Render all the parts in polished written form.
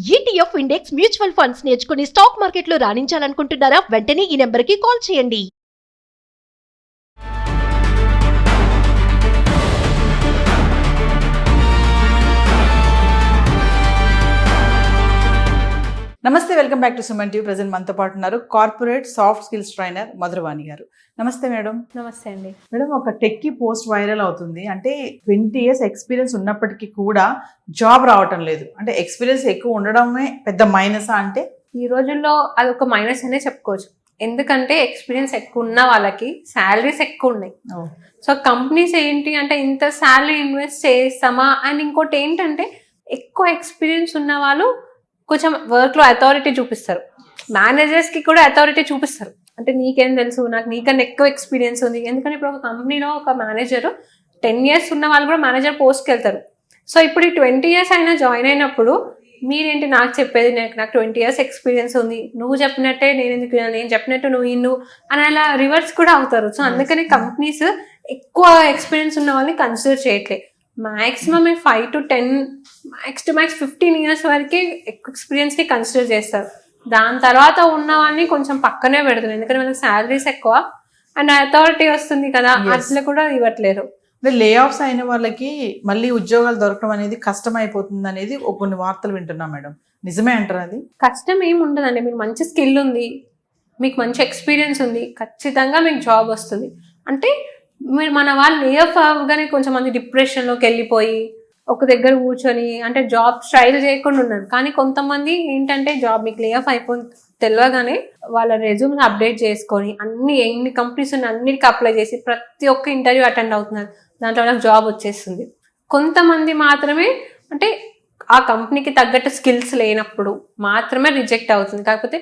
ETF index mutual funds నేర్చుకుని stock మార్కెట్లో రాణించాలనుకుంటున్నారా? వెంటనే ఈ నెంబర్కి కాల్ చేయండి. నమస్తే, welcome back to Suman TV. Present మనతో పాటు ఉన్నారు corporate soft skills trainer Madhuravani గారు. నమస్తే మేడం. నమస్తే అండి. మేడం, ఒక టెక్కీ పోస్ట్ వైరల్ అవుతుంది. అంటే 20 years ఎక్స్పీరియన్స్ ఉన్నప్పటికీ కూడా జాబ్ రావటం లేదు. అంటే ఎక్స్పీరియన్స్ ఎక్కువ ఉండడమే పెద్ద మైనసా? అంటే ఈ రోజుల్లో అది ఒక మైనస్ అనే చెప్పుకోవచ్చు. ఎందుకంటే ఎక్స్పీరియన్స్ ఎక్కువ ఉన్న వాళ్ళకి శాలరీస్ ఎక్కువ ఉన్నాయి. సో కంపెనీస్ ఏంటి అంటే ఇంత శాలరీ ఇన్వెస్ట్ చేస్తామా అండ్ ఇంకోటి ఏంటంటే ఎక్కువ ఎక్స్పీరియన్స్ ఉన్న వాళ్ళు కొంచెం వర్క్లో అథారిటీ చూపిస్తారు. మేనేజర్స్కి కూడా అథారిటీ చూపిస్తారు. అంటే నీకేం తెలుసు, నాకు నీకన్నా ఎక్కువ ఎక్స్పీరియన్స్ ఉంది. ఎందుకంటే ఇప్పుడు ఒక కంపెనీలో ఒక మేనేజర్ 10 years ఉన్న వాళ్ళు కూడా మేనేజర్ పోస్ట్కి వెళ్తారు. సో ఇప్పుడు ఈ 20 years అయినా జాయిన్ అయినప్పుడు మీరేంటి నాకు చెప్పేది, నాకు 20 years ఎక్స్పీరియన్స్ ఉంది, నువ్వు చెప్పినట్టే నేను చెప్పినట్టు నువ్వు అని అలా రివర్స్ కూడా అవుతారు. సో అందుకని కంపెనీస్ ఎక్కువ ఎక్స్పీరియన్స్ ఉన్న వాళ్ళని కన్సిడర్ చేయట్లేదు. Maximum 5 to 10 max to max 15 years వరకే ఎక్స్పీరియన్స్ని కన్సిడర్ చేస్తారు. దాని తర్వాత ఉన్న వాళ్ళని కొంచెం పక్కనే పెడతారు. ఎందుకంటే వాళ్ళకి శాలరీస్ ఎక్కువ అండ్ అథారిటీ వస్తుంది కదా, అట్లా కూడా ఇవ్వట్లేరు. అంటే లే ఆఫ్స్ అయిన వాళ్ళకి మళ్ళీ ఉద్యోగాలు దొరకడం అనేది కష్టం అయిపోతుంది అనేది కొన్ని వార్తలు వింటున్నాం మేడం. నిజమే అంటారు? అది కష్టం ఏమి ఉండదండి. మీకు మంచి స్కిల్ ఉంది, మీకు మంచి ఎక్స్పీరియన్స్ ఉంది, ఖచ్చితంగా మీకు జాబ్ వస్తుంది. అంటే మీరు మన వాళ్ళు లే ఆఫ్ అవ్వగానే కొంచెం మంది డిప్రెషన్లోకి వెళ్ళిపోయి ఒక దగ్గర కూర్చొని అంటే జాబ్ ట్రైల్ చేయకుండా ఉన్నారు. కానీ కొంతమంది ఏంటంటే జాబ్ మీకు లే ఆఫ్ అయిపోతుంది తెలియగానే వాళ్ళ రెజ్యూమ్స్ అప్డేట్ చేసుకొని ఎన్ని కంపెనీస్ ఉన్నాయి అన్నిటికీ అప్లై చేసి ప్రతి ఒక్క ఇంటర్వ్యూ అటెండ్ అవుతున్నారు. దాంట్లో వాళ్ళకి జాబ్ వచ్చేస్తుంది. కొంతమంది మాత్రమే అంటే ఆ కంపెనీకి తగ్గట్టు స్కిల్స్ లేనప్పుడు మాత్రమే రిజెక్ట్ అవుతుంది. కాకపోతే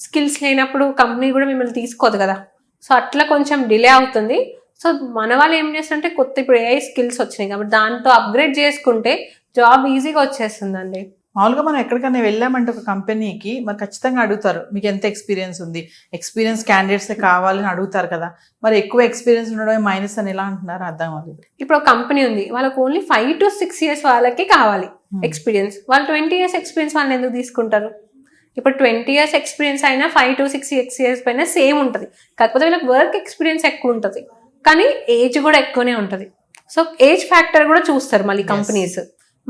స్కిల్స్ లేనప్పుడు కంపెనీ కూడా మిమ్మల్ని తీసుకోదు కదా. సో అట్లా కొంచెం డిలే అవుతుంది. సో మన వాళ్ళు ఏం చేస్తారంటే కొత్త ఇప్పుడు AI స్కిల్స్ వచ్చినాయి కాబట్టి దాంతో అప్గ్రేడ్ చేసుకుంటే జాబ్ ఈజీగా వచ్చేస్తుందండి. మామూలుగా మనం ఎక్కడికైనా వెళ్ళామంటే ఒక కంపెనీకి మరి ఖచ్చితంగా అడుగుతారు, మీకు ఎంత ఎక్స్పీరియన్స్ ఉంది, ఎక్స్పీరియన్స్ క్యాండిడేట్స్ కావాలని అడుగుతారు కదా. మరి ఎక్కువ ఎక్స్పీరియన్స్ ఉండడమే మైనస్ అని ఎలా అంటున్నారు? అర్థం అవ్వలేదు. ఇప్పుడు ఒక కంపెనీ ఉంది, వాళ్ళకి ఓన్లీ 5 to 6 years వాళ్ళకి కావాలి ఎక్స్పీరియన్స్. వాళ్ళు 20 years ఎక్స్పీరియన్స్ వాళ్ళని ఎందుకు తీసుకుంటారు? ఇప్పుడు 20 years ఎక్స్పీరియన్స్ అయినా 5 to 6 years పైన సేమ్ ఉంటుంది. కాకపోతే వీళ్ళకి వర్క్ ఎక్స్పీరియన్స్ ఎక్కువ ఉంటుంది, కానీ ఏజ్ కూడా ఎక్కువనే ఉంటుంది. సో ఏజ్ ఫ్యాక్టర్ కూడా చూస్తారు మళ్ళీ కంపెనీస్.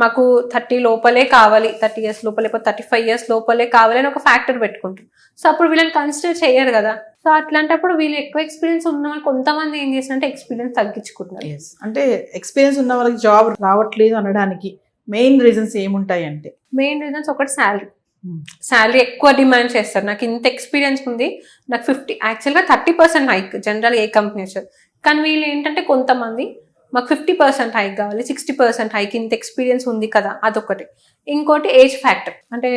మాకు 30 లోపలే కావాలి, 30 years లోపలే, 35 years లోపలే కావాలి అని ఒక ఫ్యాక్టర్ పెట్టుకుంటారు. సో అప్పుడు వీళ్ళని కన్సిడర్ చేయరు కదా. సో అట్లాంటప్పుడు వీళ్ళు ఎక్కువ ఎక్స్పీరియన్స్ ఉన్న వాళ్ళు కొంతమంది ఏం చేస్తారంటే ఎక్స్పీరియన్స్ తగ్గించుకుంటున్నారు. అంటే ఎక్స్పీరియన్స్ ఉన్న వాళ్ళకి జాబ్ రావట్లేదు అనడానికి మెయిన్ రీజన్స్ ఏముంటాయి అంటే? మెయిన్ రీజన్స్ ఒకటి శాలరీ ఎక్కువ డిమాండ్ చేస్తారు. నాకు ఇంత ఎక్స్పీరియన్స్ ఉంది, నాకు 50 30% హైక్ జనరల్ ఏ కంపెనీస్. కానీ వీళ్ళు ఏంటంటే కొంతమంది మాకు 50% హైక్ కావాలి, 60% హైక్, ఇంత ఎక్స్పీరియన్స్ ఉంది కదా, అదొకటి. ఇంకోటి ఏజ్ ఫ్యాక్టర్. అంటే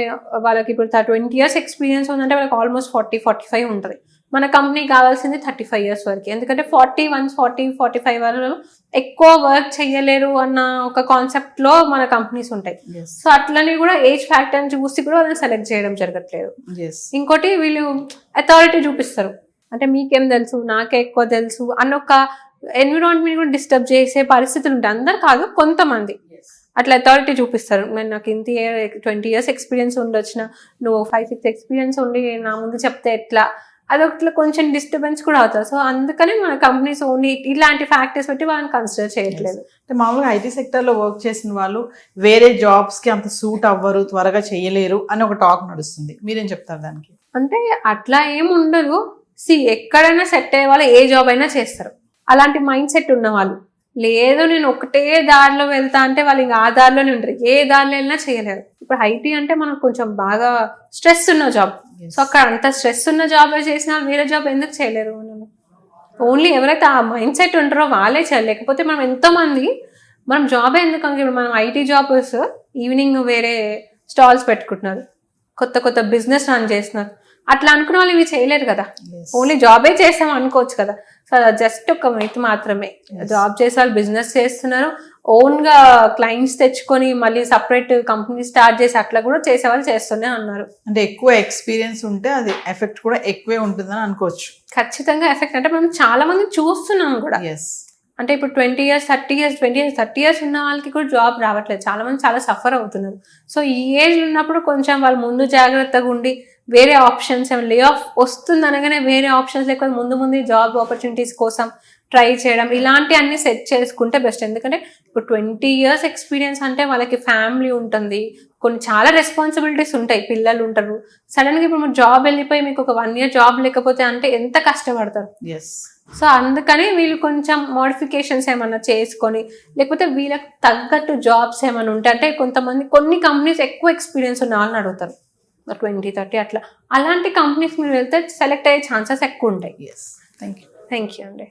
వాళ్ళకి ఇప్పుడు 20 years ఎక్స్పీరియన్స్ ఉందంటే వాళ్ళకి ఆల్మోస్ట్ 40-45 ఉంటుంది. మన కంపెనీ కావాల్సింది 35 years వరకు. ఎందుకంటే 40-45 వాళ్ళు ఎక్కువ వర్క్ చేయలేరు అన్న ఒక కాన్సెప్ట్ లో మన కంపెనీస్ ఉంటాయి. సో అట్లని కూడా ఏజ్ ఫ్యాక్టర్ చూసి కూడా వాళ్ళని సెలెక్ట్ చేయడం జరగట్లేదు. ఇంకోటి వీళ్ళు అథారిటీ చూపిస్తారు. అంటే మీకేం తెలుసు, నాకే ఎక్కువ తెలుసు అన్న ఒక ఎన్విరాన్మెంట్ కూడా డిస్టర్బ్ చేసే పరిస్థితులు ఉంటాయి. అందరు కాదు, కొంతమంది అట్లా అథారిటీ చూపిస్తారు. నేను నాకు ఇంత 20 years ఎక్స్పీరియన్స్ ఉండొచ్చిన, నువ్వు 5-6 ఎక్స్పీరియన్స్ ఉండి నా ముందు చెప్తే ఎట్లా, అదొకటి కొంచెం డిస్టర్బెన్స్ కూడా అవుతుంది. సో అందుకనే మన కంపెనీస్ ఓన్లీ ఇలాంటి ఫ్యాక్టర్స్ పెట్టి వాళ్ళని కన్సిడర్ చేయట్లేదు. అంటే మామూలుగా IT సెక్టర్లో వర్క్ చేసిన వాళ్ళు వేరే జాబ్స్కి అంత సూట్ అవ్వరు, త్వరగా చేయలేరు అని ఒక టాక్ నడుస్తుంది. మీరేం చెప్తారు దానికి? అంటే అట్లా ఏం ఉండదు. ఎక్కడైనా సెట్ అయ్యే వాళ్ళు ఏ జాబ్ అయినా చేస్తారు. అలాంటి మైండ్ సెట్ ఉన్న వాళ్ళు లేదు నేను ఒకటే దారిలో వెళ్తా అంటే వాళ్ళు ఇంకా ఆ దారిలోనే ఉంటారు. ఏ దారిలో వెళ్ళినా చేయలేరు. ఇప్పుడు IT అంటే మనకు కొంచెం బాగా స్ట్రెస్ ఉన్న జాబ్. సో అక్కడ అంత స్ట్రెస్ ఉన్న జాబ్ చేసిన వేరే జాబ్ ఎందుకు చేయలేరు? ఓన్లీ ఎవరైతే ఆ మైండ్ సెట్ ఉంటారో వాళ్ళే చేయాలి. లేకపోతే మనం ఎంతోమంది మనం జాబే ఎందుకు, ఇప్పుడు మనం IT జాబర్స్ ఈవినింగ్ వేరే స్టాల్స్ పెట్టుకుంటున్నారు, కొత్త బిజినెస్ రన్ చేస్తున్నారు. అట్లా అనుకున్న వాళ్ళు ఇవి చేయలేరు కదా. ఓన్లీ జాబే చేస్తాం అనుకోవచ్చు కదా. సో జస్ట్ ఒక మిత్ మాత్రమే. జాబ్ చేసే వాళ్ళు బిజినెస్ చేస్తున్నారు, ఓన్ గా క్లయింట్స్ తెచ్చుకొని మళ్ళీ సపరేట్ కంపెనీ స్టార్ట్ చేసి అట్లా కూడా చేసేవాళ్ళు చేస్తూనే ఉన్నారు. అంటే ఎక్కువ ఎక్స్పీరియన్స్ ఉంటే అది ఎఫెక్ట్ కూడా ఎక్కువే ఉంటుందని అనుకోవచ్చు. ఖచ్చితంగా ఎఫెక్ట్. అంటే మనం చాలా మంది చూస్తున్నాం కూడా. అంటే ఇప్పుడు 20 years 30 years 20 years 30 years ఉన్న వాళ్ళకి కూడా జాబ్ రావట్లేదు, చాలా మంది చాలా సఫర్ అవుతున్నారు. సో ఈ ఏజ్ ఉన్నప్పుడు కొంచెం వాళ్ళు ముందు జాగ్రత్తగా ఉండి వేరే ఆప్షన్స్ ఏమైనా లే ఆఫ్ వస్తుంది అనగానే వేరే ఆప్షన్స్ లేకపోతే ముందు జాబ్ ఆపర్చునిటీస్ కోసం ట్రై చేయడం, ఇలాంటి అన్ని సెట్ చేసుకుంటే బెస్ట్. ఎందుకంటే ఇప్పుడు 20 years ఎక్స్పీరియన్స్ అంటే వాళ్ళకి ఫ్యామిలీ ఉంటుంది, కొన్ని చాలా రెస్పాన్సిబిలిటీస్ ఉంటాయి, పిల్లలు ఉంటారు. సడన్గా ఇప్పుడు మీరు జాబ్ వెళ్ళిపోయి మీకు ఒక 1 year జాబ్ లేకపోతే అంటే ఎంత కష్టపడతారు. ఎస్. సో అందుకని వీళ్ళు కొంచెం మోడిఫికేషన్స్ ఏమన్నా చేసుకొని లేకపోతే వీళ్ళకి తగ్గట్టు జాబ్స్ ఏమైనా ఉంటాయి. అంటే కొంతమంది కొన్ని కంపెనీస్ ఎక్కువ ఎక్స్పీరియన్స్ ఉన్న వాళ్ళని అడుగుతారు 20 30 అట్లా. అలాంటి కంపెనీస్ మీరు వెళ్తే సెలెక్ట్ అయ్యే ఛాన్సెస్ ఎక్కువ ఉంటాయి. Yes. Thank you. Thank you అండి.